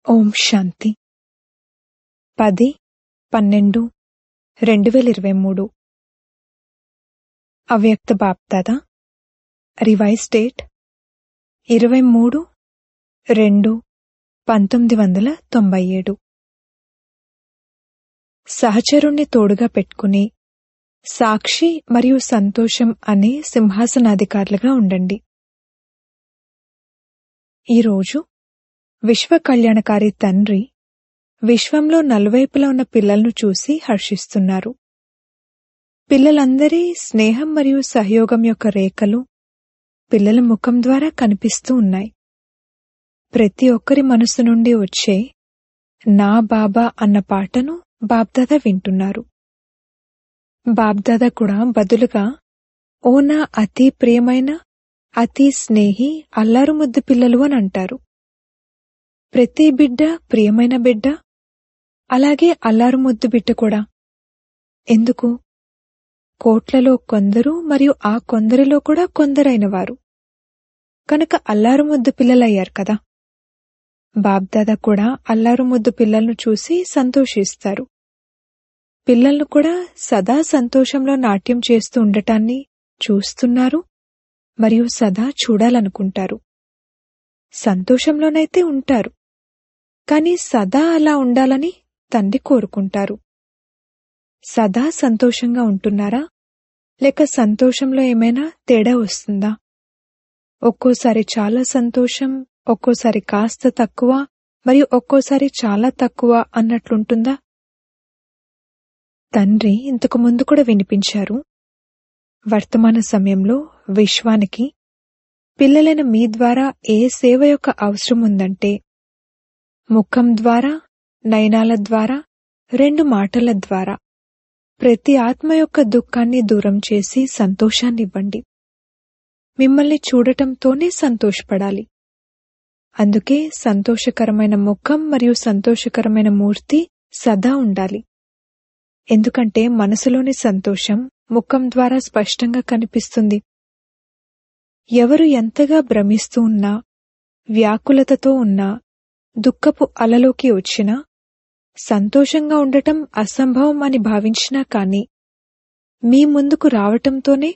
ఓం శాంతి 10/12/2023 అవ్యక్త BapDada revise date 23/2/1997 సహచరుణ్ణి తోడుగా పెట్టుకుని సాక్షి మరియు సంతోషం అనే సింహాసనాధికారులుగా ఉండండి. ఈరోజు విశ్వ కళ్యాణకారి తండ్రి విశ్వంలో నలువైపులా ఉన్న పిల్లలను చూసి హర్షిస్తున్నారు. పిల్లలందరి స్నేహం మరియు సహయోగం యొక్క రేఖలు పిల్లల ముఖం ద్వారా కనిపిస్తూ ఉన్నాయి. ప్రతి ఒక్కరి మనసు నుండి వచ్చే నా బాబా అన్న పాటను బాబ్దాదా వింటున్నారు. బాబ్దాదా కూడా బదులుగా ఓ నా అతి ప్రియమైన అతి స్నేహి అల్లారు ముద్దు పిల్లలు అని అంటారు. ప్రతి బిడ్డ ప్రియమైన బిడ్డ, అలాగే అల్లారు ముద్దు బిడ్డ కూడా. ఎందుకు? కోట్లలో కొందరు మరియు ఆ కొందరిలో కూడా కొందరైనవారు కనుక అల్లారు ముద్దు పిల్లలయ్యారు కదా. బాబ్దాదా కూడా అల్లారు ముద్దు పిల్లలను చూసి సంతోషిస్తారు. పిల్లలను కూడా సదా సంతోషంలో నాట్యం చేస్తూ ఉండటాన్ని చూస్తున్నారు మరియు సదా చూడాలనుకుంటారు. సంతోషంలోనైతే ఉంటారు, కాని సదా అలా ఉండాలని తండ్రి కోరుకుంటారు. సదా సంతోషంగా ఉంటున్నారా, లేక సంతోషంలో ఏమైనా తేడా వస్తుందా? ఒక్కోసారి చాలా సంతోషం, ఒక్కోసారి కాస్త తక్కువ మరియు ఒక్కోసారి చాలా తక్కువ అన్నట్లుంటుందా? తండ్రి ఇంతకు ముందు కూడా వినిపించారు, వర్తమాన సమయంలో విశ్వానికి పిల్లలైన మీ ద్వారా ఏ సేవ యొక్క అవసరం ఉందంటే ముఖం ద్వారా, నయనాల ద్వారా, 2 మాటల ద్వారా ప్రతి ఆత్మ యొక్క దుఃఖాన్ని దూరం చేసి సంతోషాన్నివ్వండి. మిమ్మల్ని చూడటంతోనే సంతోషపడాలి. అందుకే సంతోషకరమైన ముఖం మరియు సంతోషకరమైన మూర్తి సదా ఉండాలి. ఎందుకంటే మనసులోని సంతోషం ముఖం ద్వారా స్పష్టంగా కనిపిస్తుంది. ఎవరు ఎంతగా భ్రమిస్తూ ఉన్నా, వ్యాకులతతో ఉన్నా, దుఃఖపు అలలోకి వచ్చినా, సంతోషంగా ఉండటం అసంభవం అని భావించినా కాని మీ ముందుకు రావటంతోనే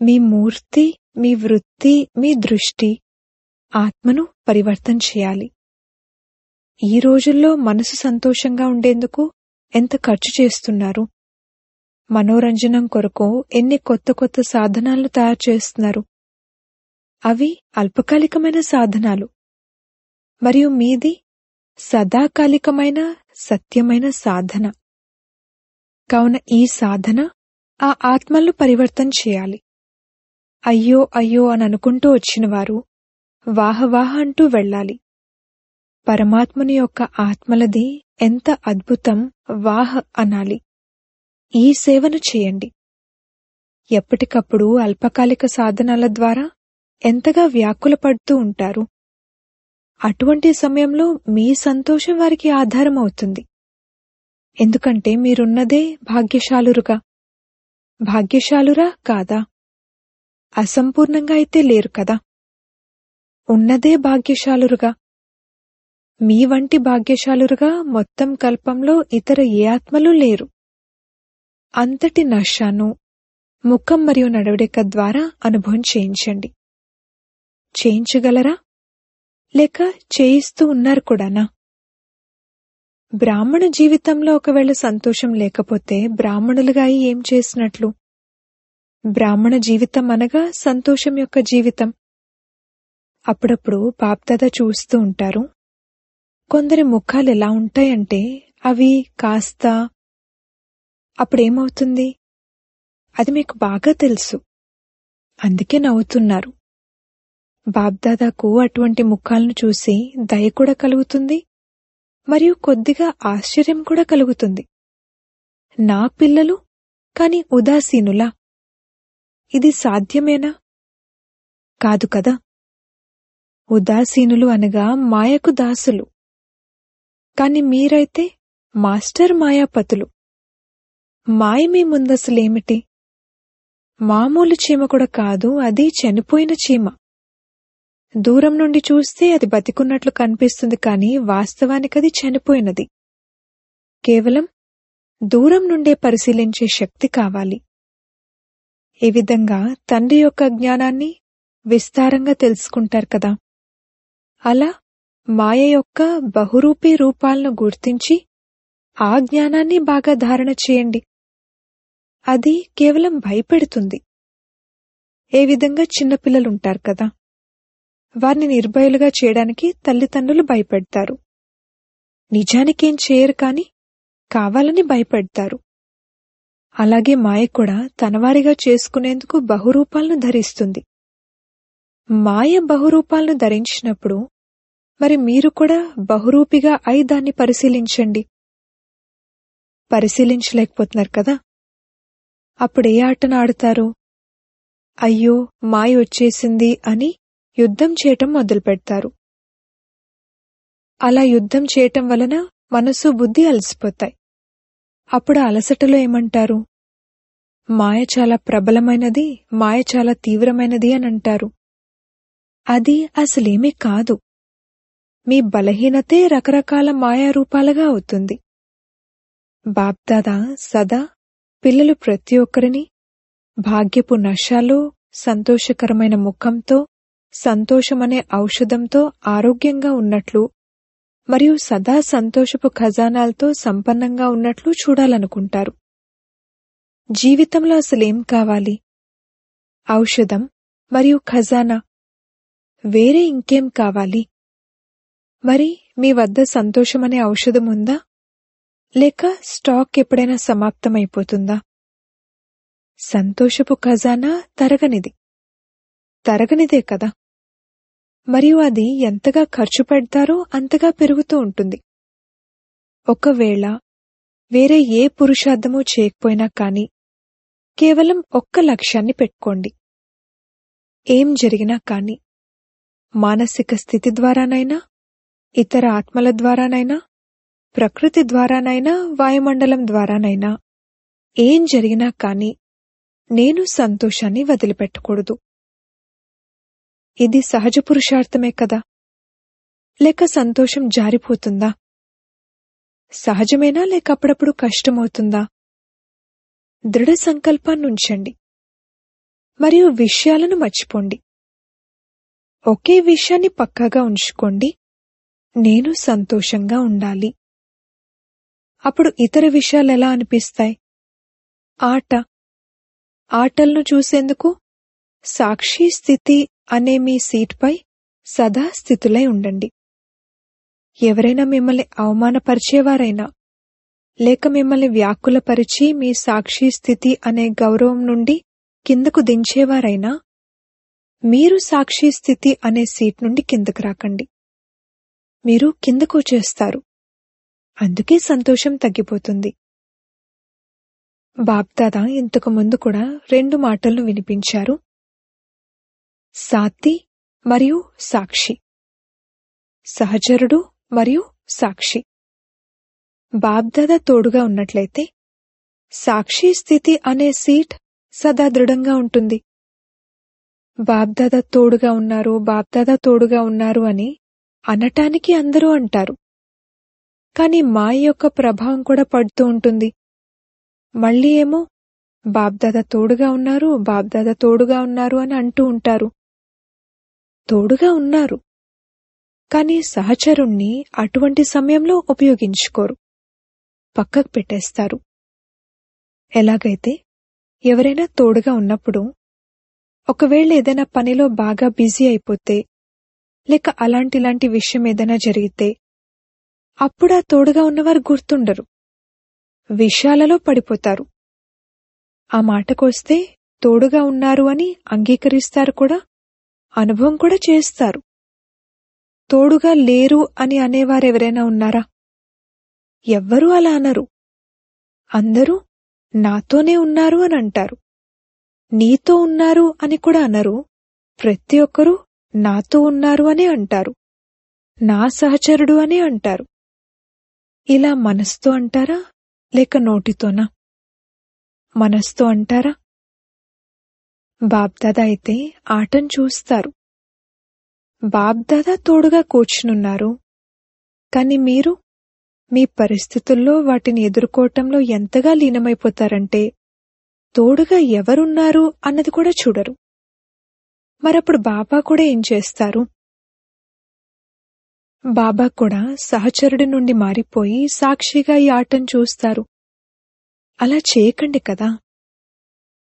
మీ మూర్తి, మీ వృత్తి, మీ దృష్టి ఆత్మను పరివర్తన చేయాలి. ఈ రోజుల్లో మనసు సంతోషంగా ఉండేందుకు ఎంత ఖర్చు చేస్తున్నారు? మనోరంజనం కొరకు ఎన్ని కొత్త కొత్త సాధనాలను తయారు చేస్తున్నారు. అవి అల్పకాలికమైన సాధనాలు మరియు మీది సదాకాలికమైన సత్యమైన సాధన. కావున ఈ సాధన ఆ ఆత్మలను పరివర్తన చేయాలి. అయ్యో అయ్యో అని అనుకుంటూ వచ్చినవారు వాహ వాహ అంటూ వెళ్ళాలి. పరమాత్ముని యొక్క ఆత్మలది ఎంత అద్భుతం, వాహ్ అనాలి. ఈ సేవను చేయండి. ఎప్పటికప్పుడు అల్పకాలిక సాధనాల ద్వారా ఎంతగా వ్యాకులపడుతూ ఉంటారు. అటువంటి సమయంలో మీ సంతోషం వారికి ఆధారం అవుతుంది. ఎందుకంటే మీరున్నదే భాగ్యశాలురుగా. భాగ్యశాలురా కాదా? అసంపూర్ణంగా అయితే లేరు కదా. ఉన్నదే భాగ్యశాలురుగా. మీ వంటి భాగ్యశాలురుగా మొత్తం కల్పంలో ఇతర ఏ ఆత్మలు లేరు. అంతటి నషాను ముఖం మరియు నడవడిక ద్వారా అనుభవం చేయించండి. చేయించగలరా, లేక చేయిస్తూ ఉన్నారు కూడానా? బ్రాహ్మణ జీవితంలో ఒకవేళ సంతోషం లేకపోతే బ్రాహ్మణులుగా ఏం చేసినట్లు? బ్రాహ్మణ జీవితం అనగా సంతోషం యొక్క జీవితం. అప్పుడప్పుడు బాప్దాదా చూస్తూ ఉంటారు, కొందరి ముఖాలు ఎలా ఉంటాయంటే అవి కాస్త. అప్పుడేమవుతుంది? అది మీకు బాగా తెలుసు, అందుకే నవ్వుతున్నారు. బాబ్దాదాకు అటువంటి ముఖాలను చూసి దయ కూడా కలుగుతుంది మరియు కొద్దిగా ఆశ్చర్యం కూడా కలుగుతుంది. నా పిల్లలు కాని ఉదాసీనులా? ఇది సాధ్యమేనా? కాదు కదా. ఉదాసీనులు అనగా మాయకు దాసులు, కాని మీరైతే మాస్టర్ మాయాపతులు. మాయ మీ ముందసలేమిటి? మామూలు చీమ కూడా కాదు, అది చనిపోయిన చీమ. దూరం నుండి చూస్తే అది బతికున్నట్లు కనిపిస్తుంది, కానీ వాస్తవానికది చనిపోయినది. కేవలం దూరం నుండే పరిశీలించే శక్తి కావాలి. ఈ విధంగా తండ్రి యొక్క జ్ఞానాన్ని విస్తారంగా తెలుసుకుంటారు కదా. అలా మాయ యొక్క బహురూపీ రూపాలను గుర్తించి ఆ జ్ఞానాన్ని బాగా ధారణ చేయండి. అది కేవలం భయపెడుతుంది. ఏ విధంగా చిన్నపిల్లలుంటారు కదా, వారిని నిర్భయులుగా చేయడానికి తల్లిదండ్రులు భయపెడతారు. నిజానికేం చేయరు, కాని కావాలని భయపెడతారు. అలాగే మాయ కూడా తనవారిగా చేసుకునేందుకు బహురూపాలను ధరిస్తుంది. మాయ బహురూపాలను ధరించినప్పుడు మరి మీరు కూడా బహురూపిగా అయి దాన్ని పరిశీలించండి. పరిశీలించలేకపోతున్నారు కదా. అప్పుడే ఆటను ఆడుతారు. అయ్యో మాయ వచ్చేసింది అని యుద్ధం చేయటం మొదలుపెడతారు. అలా యుద్ధం చేయటం వలన మనసు బుద్ధి అలసిపోతాయి. అప్పుడు అలసటలో ఏమంటారు? మాయ చాలా ప్రబలమైనది, మాయ చాలా తీవ్రమైనది అని అంటారు. అది అసలేమీ కాదు. మీ బలహీనతే రకరకాల మాయారూపాలుగా అవుతుంది. బాప్దాదా సదా పిల్లలు ప్రతి ఒక్కరిని భాగ్యపు నశాలో, సంతోషకరమైన ముఖంతో, సంతోషమనే ఔషధంతో ఆరోగ్యంగా ఉన్నట్లు మరియు సదా సంతోషపు ఖజానాలతో సంపన్నంగా ఉన్నట్లు చూడాలనుకుంటారు. జీవితంలో అసలేం కావాలి? ఔషధం మరియు ఖజానా. వేరే ఇంకేం కావాలి? మరి మీ వద్ద సంతోషమనే ఔషధం ఉందా? లేక స్టాక్ ఎప్పుడైనా సమాప్తమైపోతుందా? సంతోషపు ఖజానా తరగనిదే కదా. మరియు అది ఎంతగా ఖర్చు పెడతారో అంతగా పెరుగుతూ ఉంటుంది. ఒకవేళ వేరే ఏ పురుషార్థమూ చేయకపోయినా కానీ కేవలం ఒక్క లక్ష్యాన్ని పెట్టుకోండి. ఏం జరిగినా కానీ మానసిక స్థితి ద్వారానైనా, ఇతర ఆత్మల ద్వారానైనా, ప్రకృతి ద్వారానైనా, వాయుమండలం ద్వారానైనా ఏం జరిగినా కానీ నేను సంతోషాన్ని వదిలిపెట్టకూడదు. ఇది సహజ పురుషార్థమే కదా. లేక సంతోషం జారిపోతుందా? సహజమేనా లేక అప్పుడప్పుడు కష్టమవుతుందా? దృఢ సంకల్పాన్నుంచండి మరియు విషయాలను మర్చిపోండి. ఒకే విషయాన్ని పక్కాగా ఉంచుకోండి, నేను సంతోషంగా ఉండాలి. అప్పుడు ఇతర విషయాలు ఎలా అనిపిస్తాయి? ఆటలను చూసేందుకు సాక్షి స్థితి అనే మీ సీట్పై సదా స్థితులై ఉండండి. ఎవరైనా మిమ్మల్ని అవమానపరిచేవారైనా లేక మిమ్మల్ని వ్యాకులపరిచి మీ సాక్షి స్థితి అనే గౌరవం నుండి కిందకు దించేవారైనా మీరు సాక్షి స్థితి అనే సీట్ నుండి కిందకు రాకండి. మీరు కిందకు వచ్చేస్తారు. అందుకే సంతోషం తగ్గిపోతుంది. బాప్దాదా ఇంతకు ముందు కూడా 2 మాటలను వినిపించారు. సాతి మరియు సాక్షి, సహచరుడు మరియు సాక్షి. బాప్దాదా తోడుగా ఉన్నట్లయితే సాక్షి స్థితి అనే సీట్ సదా దృఢంగా ఉంటుంది. బాప్దాదా తోడుగా ఉన్నారు, బాప్దాదా తోడుగా ఉన్నారు అని అనటానికి అందరూ అంటారు. కాని మాయ యొక్క ప్రభావం కూడా పడుతూ ఉంటుంది. మళ్ళీ ఏమో బాప్దాదా తోడుగా ఉన్నారు, బాప్దాదా తోడుగా ఉన్నారు అని అంటూ ఉంటారు. తోడుగా ఉన్నారు, కాని సహచరుణ్ణి అటువంటి సమయంలో ఉపయోగించుకోరు, పక్కకు పెట్టేస్తారు. ఎలాగైతే ఎవరైనా తోడుగా ఉన్నప్పుడు ఒకవేళ ఏదైనా పనిలో బాగా బిజీ అయిపోతే లేక అలాంటి విషయం ఏదైనా జరిగితే అప్పుడు ఆ తోడుగా ఉన్నవారు గుర్తుండరు, విషయాలలో పడిపోతారు. ఆ మాటకొస్తే తోడుగా ఉన్నారు అని అంగీకరిస్తారు కూడా, అనుభవం కూడా చేస్తారు. తోడుగా లేరు అని అనేవారెవరైనా ఉన్నారా? ఎవ్వరూ అలా అనరు. అందరూ నాతోనే ఉన్నారు అని అంటారు. నీతో ఉన్నారు అని కూడా అనరు. ప్రతి ఒక్కరూ నాతో ఉన్నారు అనే అంటారు, నా సహచరుడు అనే అంటారు. ఇలా మనసుతో అంటారా లేక నోటితోనా? మనసుతో అంటారా? బాప్దాదా అయితే ఆటను చూస్తారు. బాబ్దాదా తోడుగా కూర్చునున్నారు. కాని మీరు మీ పరిస్థితుల్లో వాటిని ఎదుర్కోవటంలో ఎంతగా లీనమైపోతారంటే తోడుగా ఎవరున్నారు అన్నది కూడా చూడరు. మరప్పుడు బాబా కూడా ఏం చేస్తారు? బాబా కూడా సహచరుడి నుండి మారిపోయి సాక్షిగా ఈ ఆటను చూస్తారు. అలా చేయకండి కదా.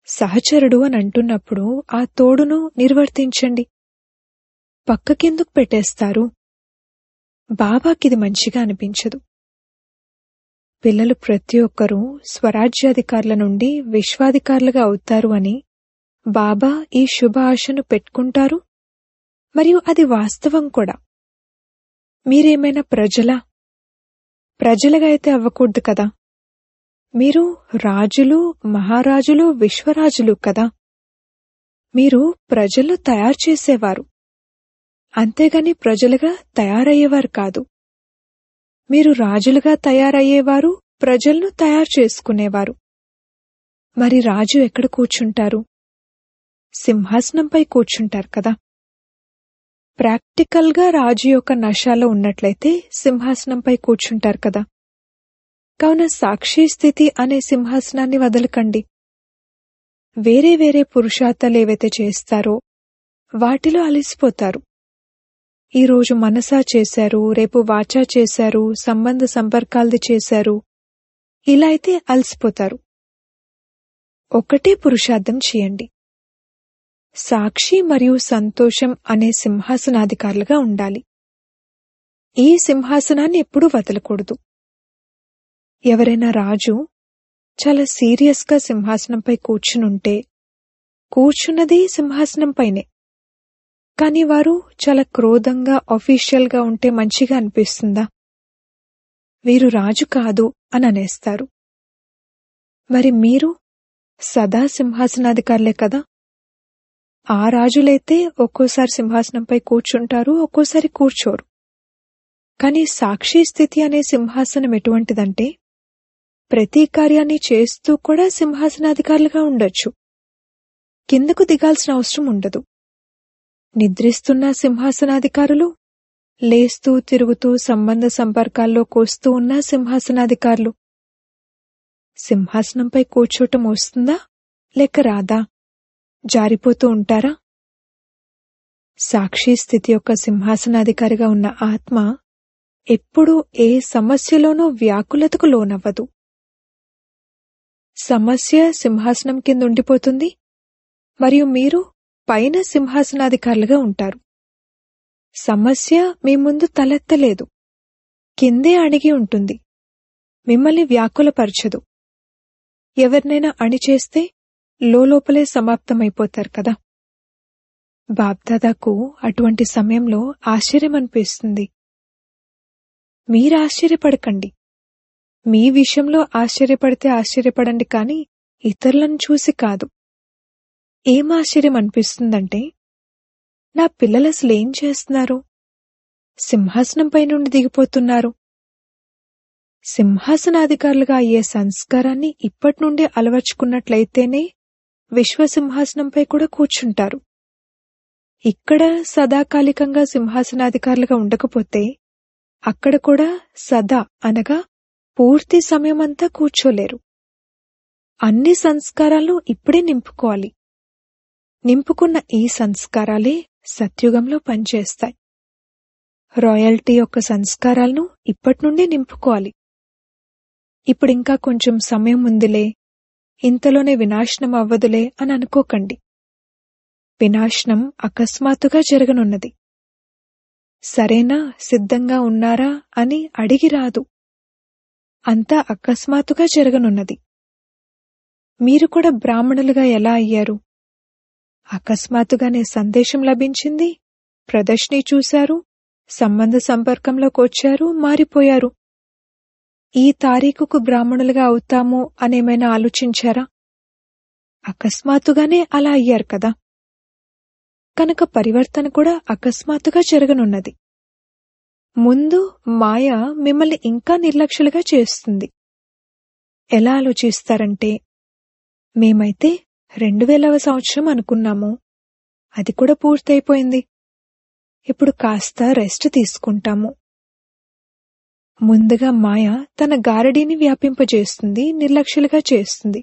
సహచరుడు అని అంటున్నప్పుడు ఆ తోడును నిర్వర్తించండి. పక్కకెందుకు పెట్టేస్తారు? బాబాకిది మంచిగా అనిపించదు. పిల్లలు ప్రతి ఒక్కరూ స్వరాజ్యాధికారుల నుండి విశ్వాధికారులుగా అవుతారు అని బాబా ఈ శుభ ఆశను పెట్టుకుంటారు. మరియు అది వాస్తవం కూడా. మీరేమైనా ప్రజలుగా అయితే అవ్వకూడదు కదా. మీరు రాజులు, మహారాజులు, విశ్వరాజులు కదా. మీరు ప్రజలు తయారు చేసేవారు, అంతేగాని ప్రజలుగా తయారయ్యేవారు కాదు. మీరు రాజులుగా తయారయ్యేవారు, ప్రజలను తయారు చేసుకునేవారు. మరి రాజు ఎక్కడ కూర్చుంటారు? సింహాసనంపై కూర్చుంటారు కదా. ప్రాక్టికల్గా రాజు యొక్క నశాలో ఉన్నట్లయితే సింహాసనంపై కూర్చుంటారు కదా. కావున సాక్షి స్థితి అనే సింహాసనాన్ని వదలకండి. వేరే వేరే పురుషార్థాలేవైతే చేస్తారో వాటిలో అలసిపోతారు. ఈరోజు మనసా చేశారు, రేపు వాచా చేశారు, సంబంధ సంపర్కాలది చేశారు. ఇలా అయితే అలసిపోతారు. ఒకటే పురుషార్థం చేయండి. సాక్షి మరియు సంతోషం అనే సింహాసనాధికారులుగా ఉండాలి. ఈ సింహాసనాన్ని ఎప్పుడూ వదలకూడదు. ఎవరైనా రాజు చాలా సీరియస్గా సింహాసనంపై కూర్చునుంటే కూర్చున్నది సింహాసనంపైనే, కాని వారు చాలా క్రోధంగా ఆఫీషియల్గా ఉంటే మంచిగా అనిపిస్తుందా? వీరు రాజు కాదు అని అనేస్తారు. మరి మీరు సదా సింహాసనాధికారులే కదా. ఆ రాజులైతే ఒక్కోసారి సింహాసనంపై కూర్చుంటారు, ఒక్కోసారి కూర్చోరు. కాని సాక్షి స్థితి అనే సింహాసనం ఎటువంటిదంటే ప్రతి కార్యాన్ని చేస్తూ కూడా సింహాసనాధికారులుగా ఉండొచ్చు. కిందకు దిగాల్సిన అవసరం ఉండదు. నిద్రిస్తున్న సింహాసనాధికారులు, లేస్తూ తిరుగుతూ సంబంధ సంపర్కాల్లోకి వస్తూ ఉన్న సింహాసనాధికారులు. సింహాసనంపై కూర్చోటం వస్తుందా లేక రాదా? జారిపోతూ ఉంటారా? సాక్షి స్థితి యొక్క సింహాసనాధికారిగా ఉన్న ఆత్మ ఎప్పుడూ ఏ సమస్యలోనూ వ్యాకులతకు లోనవ్వదు. సమస్య సింహాసనం కింద ఉండిపోతుంది మరియు మీరు పైన సింహాసనాధికారులుగా ఉంటారు. సమస్య మీ ముందు తలెత్తలేదు, కిందే అణిగి ఉంటుంది. మిమ్మల్ని వ్యాకులపరచదు. ఎవరినైనా అణిచేస్తే లోపలే సమాప్తమైపోతారు కదా. బాబ్దాదాకు అటువంటి సమయంలో ఆశ్చర్యమనిపిస్తుంది. మీరాశ్చర్యపడకండి. మీ విషయంలో ఆశ్చర్యపడితే ఆశ్చర్యపడండి, కాని ఇతరులను చూసి కాదు. ఏం ఆశ్చర్యం అనిపిస్తుందంటే, నా పిల్లలు అసలేం చేస్తున్నారు? సింహాసనంపై నుండి దిగిపోతున్నారు. సింహాసనాధికారులుగా అయ్యే సంస్కారాన్ని ఇప్పటినుండే అలవర్చుకున్నట్లయితేనే విశ్వసింహాసనంపై కూడా కూర్చుంటారు. ఇక్కడ సదాకాలికంగా సింహాసనాధికారులుగా ఉండకపోతే అక్కడ కూడా సదా అనగా పూర్తి సమయమంతా కూర్చోలేరు. అన్ని సంస్కారాలను ఇప్పుడే నింపుకోవాలి. నింపుకున్న ఈ సంస్కారాలే సత్యుగంలో పనిచేస్తాయి. రాయల్టీ యొక్క సంస్కారాలను ఇప్పటినుండే నింపుకోవాలి. ఇప్పుడింకా కొంచెం సమయం ఉందిలే, ఇంతలోనే వినాశనం అవ్వదులే అని అనుకోకండి. వినాశనం అకస్మాత్తుగా జరగనున్నది. సరేనా, సిద్ధంగా ఉన్నారా అని అడిగి రాదు. అంతా అకస్మాత్తుగా జరగనున్నది. మీరు కూడా బ్రాహ్మణులుగా ఎలా అయ్యారు? అకస్మాత్తుగానే సందేశం లభించింది, ప్రదర్శని చూశారు, సంబంధ సంపర్కంలోకి వచ్చారు, మారిపోయారు. ఈ తారీఖుకు బ్రాహ్మణులుగా అవుతాము అనేమైనా ఆలోచించారా? అకస్మాత్తుగానే అలా అయ్యారు కదా. కనుక పరివర్తన కూడా అకస్మాత్తుగా జరగనున్నది. ముందు మాయ మిమ్మల్ని ఇంకా నిర్లక్ష్యులుగా చేస్తుంది. ఎలా ఆలోచిస్తారంటే, మేమైతే 2000వ సంవత్సరం అనుకున్నాము, అది కూడా పూర్తయిపోయింది. ఇప్పుడు కాస్త రెస్ట్ తీసుకుంటాము. ముందుగా మాయ తన గారడీని వ్యాపింపజేస్తుంది, నిర్లక్ష్యులుగా చేస్తుంది.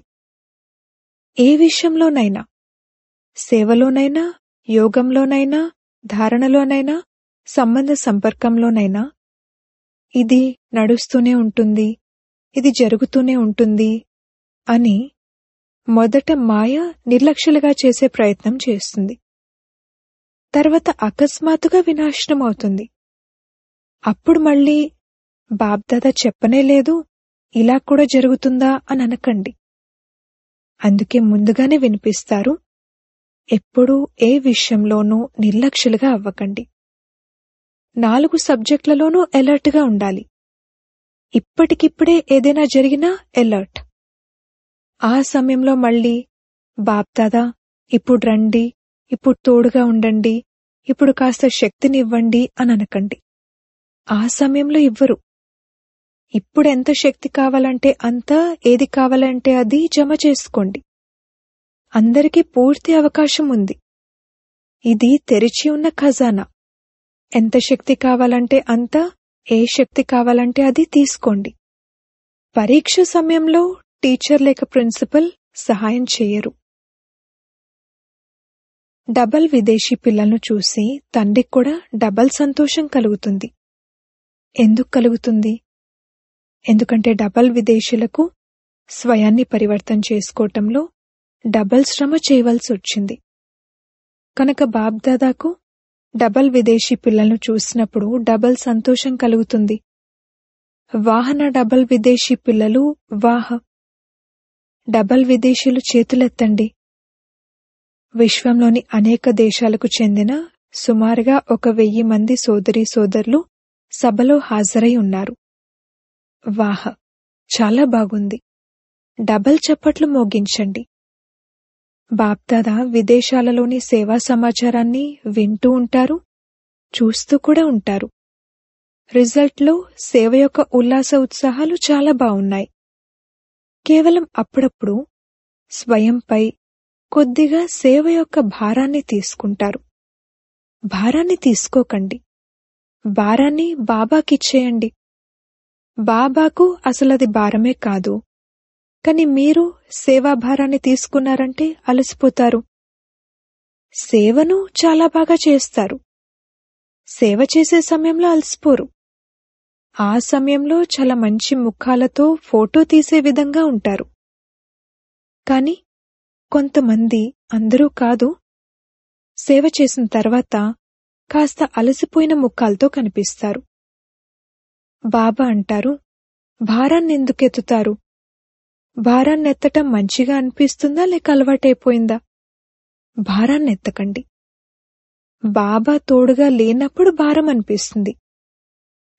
ఏ విషయంలోనైనా, సేవలోనైనా, యోగంలోనైనా, ధారణలోనైనా, సంబంధ సంపర్కంలోనైనా ఇది నడుస్తూనే ఉంటుంది, ఇది జరుగుతూనే ఉంటుంది అని మొదట మాయ నిర్లక్ష్యులుగా చేసే ప్రయత్నం చేస్తుంది. తర్వాత అకస్మాత్తుగా వినాశనం అవుతుంది. అప్పుడు మళ్ళీ బాబ్దాదా చెప్పనే లేదు, ఇలా కూడా జరుగుతుందా అని అనకండి. అందుకే ముందుగానే వినిపిస్తారు, ఎప్పుడూ ఏ విషయంలోనూ నిర్లక్ష్యులుగా అవ్వకండి. 4 సబ్జెక్టులలోనూ అలర్ట్గా ఉండాలి. ఇప్పటికిప్పుడే ఏదైనా జరిగినా అలర్ట్. ఆ సమయంలో మళ్ళీ బాబ్దాదా ఇప్పుడు రండి, ఇప్పుడు తోడుగా ఉండండి, ఇప్పుడు కాస్త శక్తినివ్వండి అని అనకండి. ఆ సమయంలో ఇవ్వరు. ఇప్పుడు ఎంత శక్తి కావాలంటే అంత, ఏది కావాలంటే అది జమ చేసుకోండి. అందరికీ పూర్తి అవకాశం ఉంది. ఇది తెరిచి ఉన్న ఖజానా. ఎంత శక్తి కావాలంటే అంత, ఏ శక్తి కావాలంటే అది తీసుకోండి. పరీక్ష సమయంలో టీచర్ లేక ప్రిన్సిపల్ సహాయం చేయరు. డబల్ విదేశీ పిల్లలను చూసి తండ్రికి కూడా డబల్ సంతోషం కలుగుతుంది. ఎందుకు కలుగుతుంది? ఎందుకంటే డబల్ విదేశీలకు స్వయాన్ని పరివర్తన చేసుకోవటంలో డబల్ శ్రమ చేయవలసి వచ్చింది. కనుక బాబ్దాదాకు డబల్ విదేశీ పిల్లలను చూసినప్పుడు డబల్ సంతోషం కలుగుతుంది. వాహన డబల్ విదేశీ పిల్లలు వాహ. డబల్ విదేశీలు చేతులెత్తండి. విశ్వంలోని అనేక దేశాలకు చెందిన సుమారుగా 1000 మంది సోదరీ సోదరులు సభలో హాజరై ఉన్నారు. వాహ, చాలా బాగుంది. డబల్ చప్పట్లు మోగించండి. బాప్దాదా విదేశాలలోని సేవా సమాచారాన్ని వింటూ ఉంటారు, చూస్తూ కూడా ఉంటారు. రిజల్ట్లో సేవ యొక్క ఉల్లాస ఉత్సాహాలు చాలా బాగున్నాయి. కేవలం అప్పుడప్పుడు స్వయంపై కొద్దిగా సేవ యొక్క భారాన్ని తీసుకుంటారు. భారాన్ని తీసుకోకండి. భారాన్ని బాబాకిచ్చేయండి. బాబాకు అసలది భారమే కాదు. కాని మీరు సేవాభారాన్ని తీసుకున్నారంటే అలసిపోతారు. సేవను చాలా బాగా చేస్తారు. సేవ చేసే సమయంలో అలసిపోరు. ఆ సమయంలో చాలా మంచి ముఖాలతో ఫోటో తీసే విధంగా ఉంటారు. కాని కొంతమంది, అందరూ కాదు, సేవ చేసిన తర్వాత కాస్త అలసిపోయిన ముఖాలతో కనిపిస్తారు. బాబా అంటారు, భారాన్నెందుకెత్తుతారు? భారాన్నెత్తటం మంచిగా అనిపిస్తుందా లేక అలవాటైపోయిందా? భారాన్నెత్తకండి. బాబా తోడుగా లేనప్పుడు భారం అనిపిస్తుంది.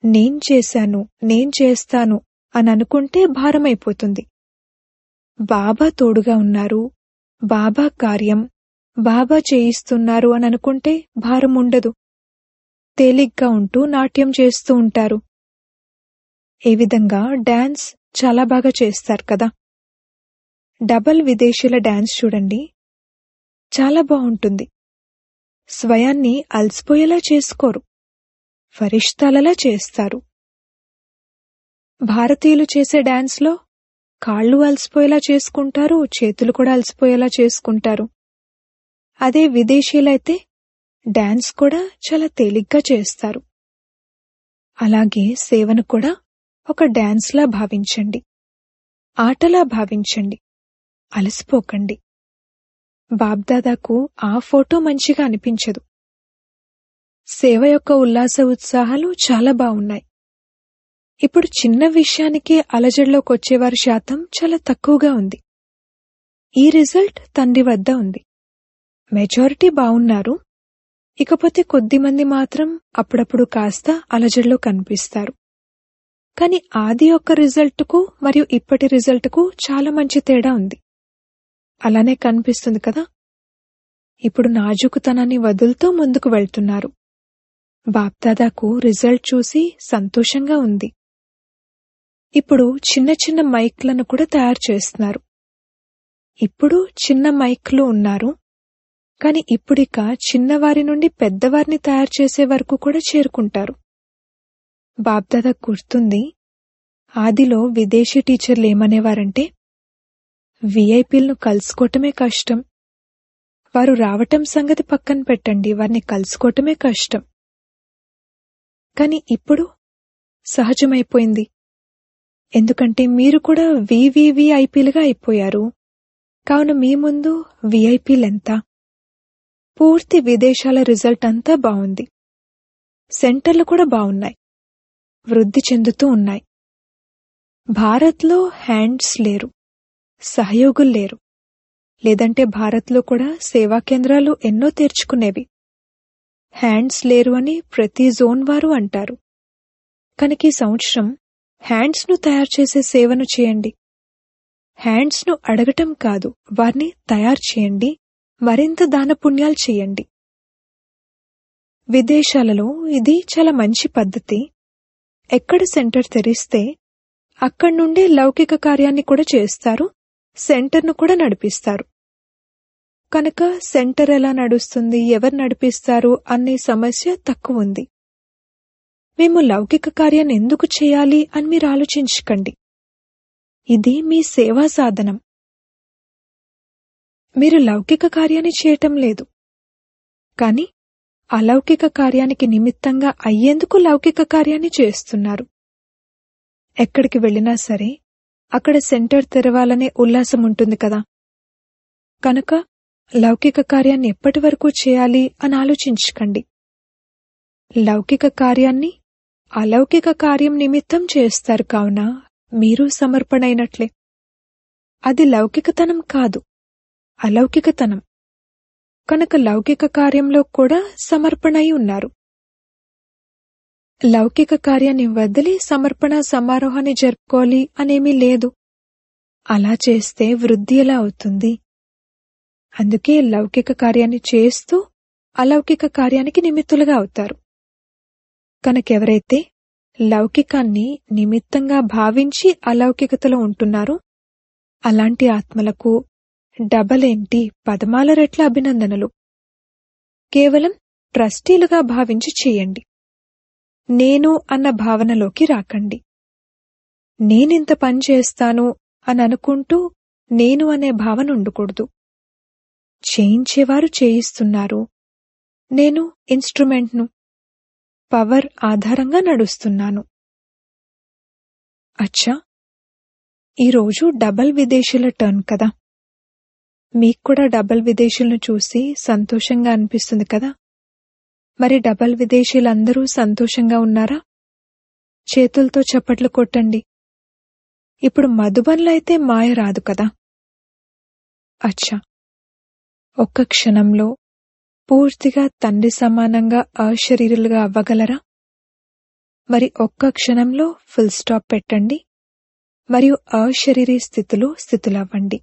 నేను చేశాను, నేను చేస్తాను అని అనుకుంటే భారమైపోతుంది. బాబా తోడుగా ఉన్నారు, బాబా కార్యం, బాబా చేయిస్తున్నారు అని అనుకుంటే భారం ఉండదు. తేలిగ్గా ఉంటూ నాట్యం చేస్తూ ఉంటారు. ఏ విధంగా డాన్స్ చాలా బాగా చేస్తారు కదా. డబల్ విదేశీయుల డాన్స్ చూడండి, చాలా బాగుంటుంది. స్వయాన్ని అలసిపోయేలా చేసుకోరు, ఫరిష్తాలలా చేస్తారు. భారతీయులు చేసే డాన్స్లో కాళ్ళు అలసిపోయేలా చేసుకుంటారు, చేతులు కూడా అలసిపోయేలా చేసుకుంటారు. అదే విదేశీయులైతే డాన్స్ కూడా చాలా తేలిగ్గా చేస్తారు. అలాగే సేవను కూడా ఒక డాన్స్లా భావించండి, ఆటలా భావించండి. అలసిపోకండి. బాబ్దాదాకు ఆ ఫోటో మంచిగా అనిపించదు. సేవ యొక్క ఉల్లాస ఉత్సాహాలు చాలా బాగున్నాయి. ఇప్పుడు చిన్న విషయానికే అలజడిలోకొచ్చేవారి శాతం చాలా తక్కువగా ఉంది. ఈ రిజల్ట్ తండ్రి వద్ద ఉంది. మెజారిటీ బావున్నారు. ఇకపోతే కొద్దిమంది మాత్రం అప్పుడప్పుడు కాస్త అలజడిలో కనిపిస్తారు. కాని ఆది యొక్క రిజల్టుకు మరియు ఇప్పటి రిజల్టుకు చాలా మంచి తేడా ఉంది. అలానే కనిపిస్తుంది కదా. ఇప్పుడు నాజుకుతనాన్ని వదులుతూ ముందుకు వెళ్తున్నారు. బాప్దాదాకు రిజల్ట్ చూసి సంతోషంగా ఉంది. ఇప్పుడు చిన్న చిన్న మైక్లను కూడా తయారు చేస్తున్నారు. ఇప్పుడు చిన్న మైక్లు ఉన్నారు, కాని ఇప్పుడిక చిన్నవారి నుండి పెద్దవారిని తయారు చేసే వరకు కూడా చేరుకుంటారు. బాబ్దాదా గుర్తుంది, ఆదిలో విదేశీ టీచర్లు ఏమనేవారంటే, వీఐపీలను కలుసుకోవటమే కష్టం, వారు రావటం సంగతి పక్కన పెట్టండి, వారిని కలుసుకోవటమే కష్టం. కాని ఇప్పుడు సహజమైపోయింది. ఎందుకంటే మీరు కూడా వివివిఐపీలుగా అయిపోయారు. కావున మీ ముందు వీఐపీలెంత? పూర్తి విదేశాల రిజల్ట్ అంతా బావుంది. సెంటర్లు కూడా బావున్నాయి, వృద్ధి చెందుతూ ఉన్నాయి. భారత్లో హ్యాండ్స్ లేరు, సహయోగులు లేరు. లేదంటే భారత్లో కూడా సేవా కేంద్రాలు ఎన్నో తెరుచుకునేవి. హ్యాండ్స్ లేరు అని ప్రతి జోన్ వారు అంటారు. కనుక ఈ సంవత్సరం హ్యాండ్స్ను తయారు చేసే సేవను చేయండి. హ్యాండ్స్ను అడగటం కాదు, వారిని తయారు చేయండి, మరింత దానపుణ్యాలు చేయండి. విదేశాలలో ఇది చాలా మంచి పద్ధతి. ఎక్కడ సెంటర్ తెరిస్తే అక్కడి నుండే లౌకిక కార్యాన్ని కూడా చేస్తారు, సెంటర్ను కూడా నడిపిస్తారు. కనుక సెంటర్ ఎలా నడుస్తుంది, ఎవరు నడిపిస్తారు అనే సమస్య తక్కువ ఉంది. మేము లౌకిక కార్యాన్ని ఎందుకు చేయాలి అని మీరు ఆలోచించకండి. ఇది మీ సేవా సాధనం. మీరు లౌకిక కార్యాన్ని చేయటం లేదు, కాని అలౌకిక కార్యానికి నిమిత్తంగా అయ్యేందుకు లౌకిక కార్యాన్ని చేస్తున్నారు. ఎక్కడికి వెళ్ళినా సరే అక్కడ సెంటర్ తెరవాలనే ఉల్లాసం ఉంటుంది కదా. కనుక లౌకిక కార్యాన్ని ఎప్పటి వరకు చేయాలి అని ఆలోచించకండి. లౌకిక కార్యాన్ని అలౌకిక కార్యం నిమిత్తం చేస్తారు, కావున మీరు సమర్పణైనట్లే. అది లౌకికతనం కాదు, అలౌకికతనం. కనుక లౌకిక కార్యంలో కూడా సమర్పణై ఉన్నారు. లౌకిక కార్యాన్ని వదిలి సమర్పణ సమారోహాన్ని జరుపుకోవాలి అనేమీ లేదు. అలా చేస్తే వృద్ధి ఎలా అవుతుంది? అందుకే లౌకిక కార్యాన్ని చేస్తూ అలౌకిక కార్యానికి నిమిత్తులుగా అవుతారు. కనుకెవరైతే లౌకికాన్ని నిమిత్తంగా భావించి అలౌకికతలో ఉంటున్నారో అలాంటి ఆత్మలకు డబల్ ఏంటి, 10 రెట్ల అభినందనలు. కేవలం ట్రస్టీలుగా భావించి చేయండి. నేను అన్న భావనలోకి రాకండి. నేనింత పని చేస్తాను అని అనుకుంటూ నేను అనే భావన ఉండకూడదు. చేయించేవారు చేయిస్తున్నారు, నేను ఇన్స్ట్రుమెంట్ను, పవర్ ఆధారంగా నడుస్తున్నాను. అచ్చా, ఈరోజు డబల్ విదేశీల టర్న్ కదా. మీకు కూడా డబల్ విదేశీలను చూసి సంతోషంగా అనిపిస్తుంది కదా. మరి డబల్ విదేశీలందరూ సంతోషంగా ఉన్నారా? చేతులతో చప్పట్లు కొట్టండి. ఇప్పుడు మధుబన్లో అయితే మాయ రాదు కదా. అచ్చా, ఒక్క క్షణంలో పూర్తిగా తండ్రి సమానంగా అశరీరులుగా అవ్వగలరా? మరి ఒక్క క్షణంలో ఫుల్ స్టాప్ పెట్టండి మరియు అశరీరీ స్థితిలో స్థితులవ్వండి.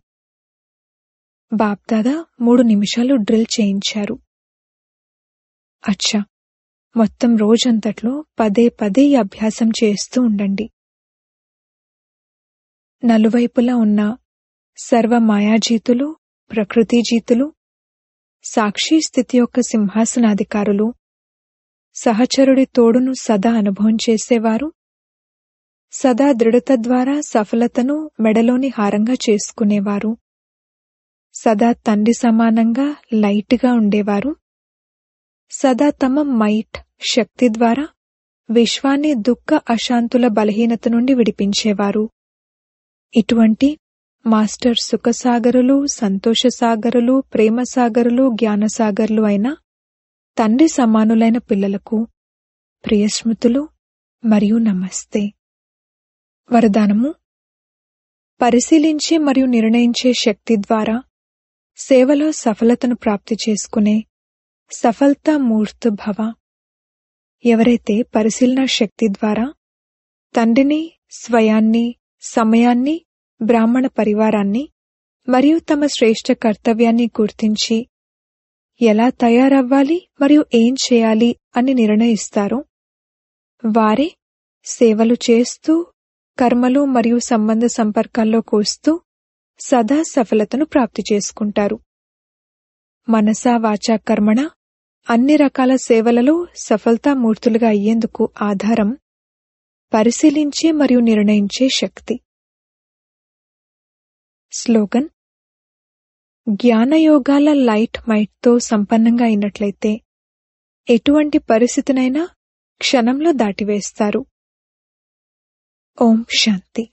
బాప్దాదా 3 నిమిషాలు డ్రిల్ చేయించారు. అచ్చా, మొత్తం రోజంతట్లో పదే ఈ అభ్యాసం చేస్తూ ఉండండి. నలువైపులా ఉన్న సర్వ మాయాజీతులు, ప్రకృతి జీతులు, సాక్షి స్థితి యొక్క సింహాసనాధికారులు, సహచరుడి తోడును సదా అనుభవం చేసేవారు, సదా దృఢత ద్వారా సఫలతను మెడలోని హారంగా చేసుకునేవారు, సదా తండ్రి సమానంగా లైట్గా ఉండేవారు, సదా తమ మైట్ శక్తి ద్వారా విశ్వాన్ని దుఃఖ అశాంతుల బలహీనత నుండి విడిపించేవారు. ఇటువంటి మాస్టర్ సుఖసాగరులు, సంతోషసాగరులు, ప్రేమసాగరులు, జ్ఞానసాగరులు అయిన తండ్రి సమానులైన పిల్లలకు ప్రియస్మృతులు మరియు నమస్తే. వరదానము: పరిశీలించే మరియు నిర్ణయించే శక్తి ద్వారా సేవలో సఫలతను ప్రాప్తి చేసుకునే సఫలతా మూర్త భవ. ఎవరైతే పరిశీలన శక్తి ద్వారా తండ్రిని, స్వయాన్ని, సమయాన్ని, బ్రాహ్మణ పరివారాన్ని మరియు తమ శ్రేష్ఠ కర్తవ్యాన్ని గుర్తించి ఎలా తయారవ్వాలి మరియు ఏం చేయాలి అని నిర్ణయిస్తారో వారే సేవలు చేస్తూ కర్మలు మరియు సంబంధ సంపర్కాల్లోకి వస్తూ సదా సఫలతను ప్రాప్తి చేసుకుంటారు. మనసా వాచా కర్మణ అన్ని రకాల సేవలలో సఫలతామూర్తులుగా అయ్యేందుకు ఆధారం పరిశీలించే మరియు నిర్ణయించే శక్తి. స్లోగన్: జ్ఞానయోగాల లైట్ మైట్తో సంపన్నంగా అయినట్లయితే ఎటువంటి పరిస్థితినైనా క్షణంలో దాటివేస్తారు. ఓం శాంతి.